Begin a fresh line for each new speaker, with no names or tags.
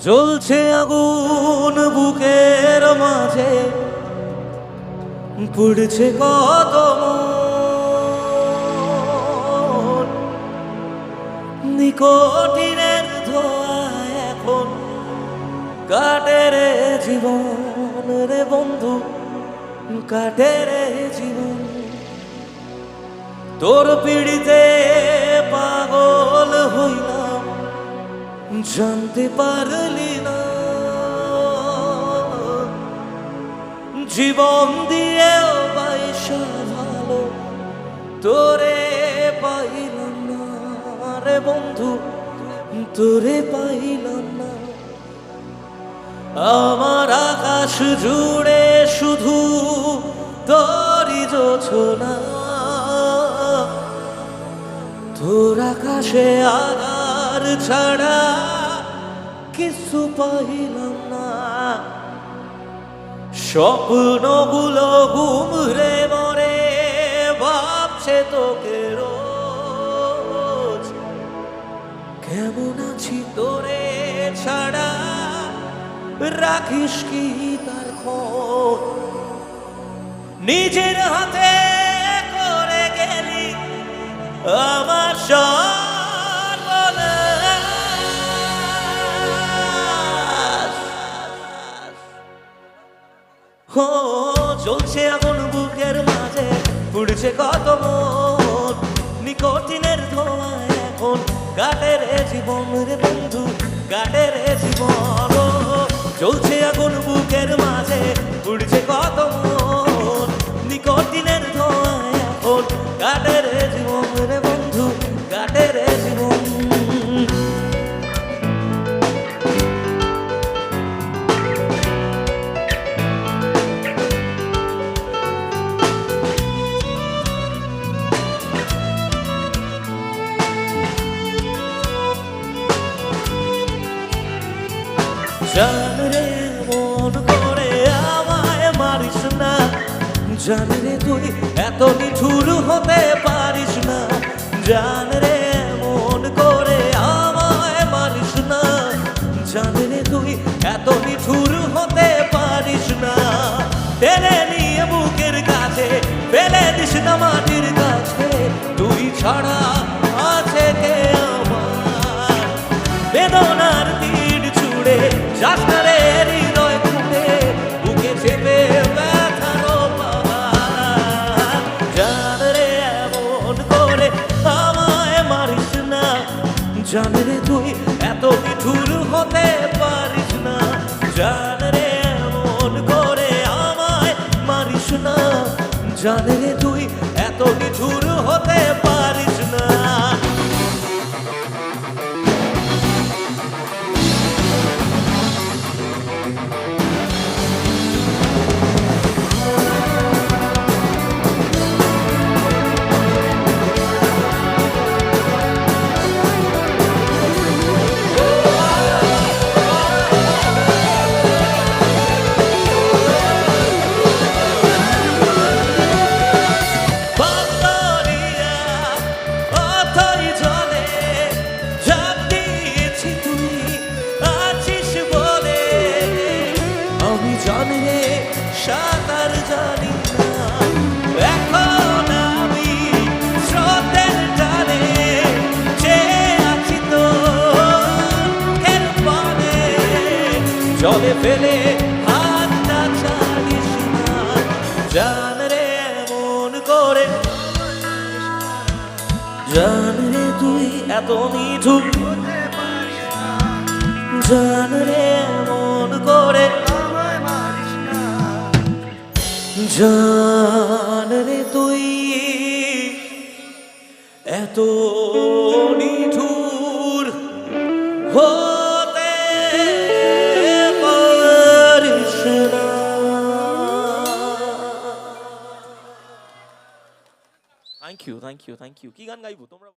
জ্বলছে আগুন বুকের মাঝে, পুড়ছে কত মন। নিকোটিনের ধোঁয়া এখন কাটে রে জীবন রে বন্ধু, কাটে রে জীবন। তোর পিড়িতে পাগল হইলাম, জানতে পারলি না জীবন দিয়েও পয়সা ভালো তোরে পাইলাম না রে বন্ধু, তোরে পাইলাম না। আমার আকাশ জুড়ে শুধু তোরই জোছনা, তোর আকাশে আধার ছাড়া কিছু পাইলাম না। স্বপ্নগুলো ঘুমরে মরে ভাবছে তোকে রোজ, কেমন আছি তোরে ছাড়া রাখিস কি তার খোঁজ। নিজের হাতে করে গেলি আমার সর্বনাশ। জ্বলছে আগুন বুকের মাঝে, পুড়ছে কত মন। নিকোটিনের ধোঁয়া এখন কাটে রে জীবন রে বন্ধু, কাটে রে জীবন। জ্বলছে আগুন বুকের মাঝে, পুড়ছে কত মন। নিকোটিনের ধোঁয়া এখন কাটে রে জীবন রে বন্ধু, কাটে রে জীবন। জান রে মন করে আমায় মারিস না, জান রে তুই এত নিঠুর হতে পারিস না। জান রে মন করে আমায় মারিস না, জান রে তুই এত নিঠুর হতে পারিস না। টেনে নিয়ে বুকের কাছে ফেলে দিস না মাটির কাছে, তুই ছাড়া আছে কে আমার। বেদনার তীর ছুড়ে যাস না রে হৃদয় খুঁড়ে, বুকে চেপে ব্যথারো পাহাড়। জান রে এমন করে আমায় মারিস না, জান রে তুই এত নিঠুর হতে পারিস না। জান রে এমন করে আমায় মারিস না, জান রে তুই এত নিঠুর হতে পারিস না। জানি রে সাঁতার জানি না, এখন আমি স্রোতের টানে চেয়ে আছি তোর পানে। জলে ফেলে হাতটা ছাড়িস না, জান রে মন করে। জান রে তুই এত নিঠুর হতে পারিস না, জান রে মন করে। জান রে তুই এত নিঠুর হতে পারিস না। Thank you, thank you, thank you. কি গান গাইবো তোমরা?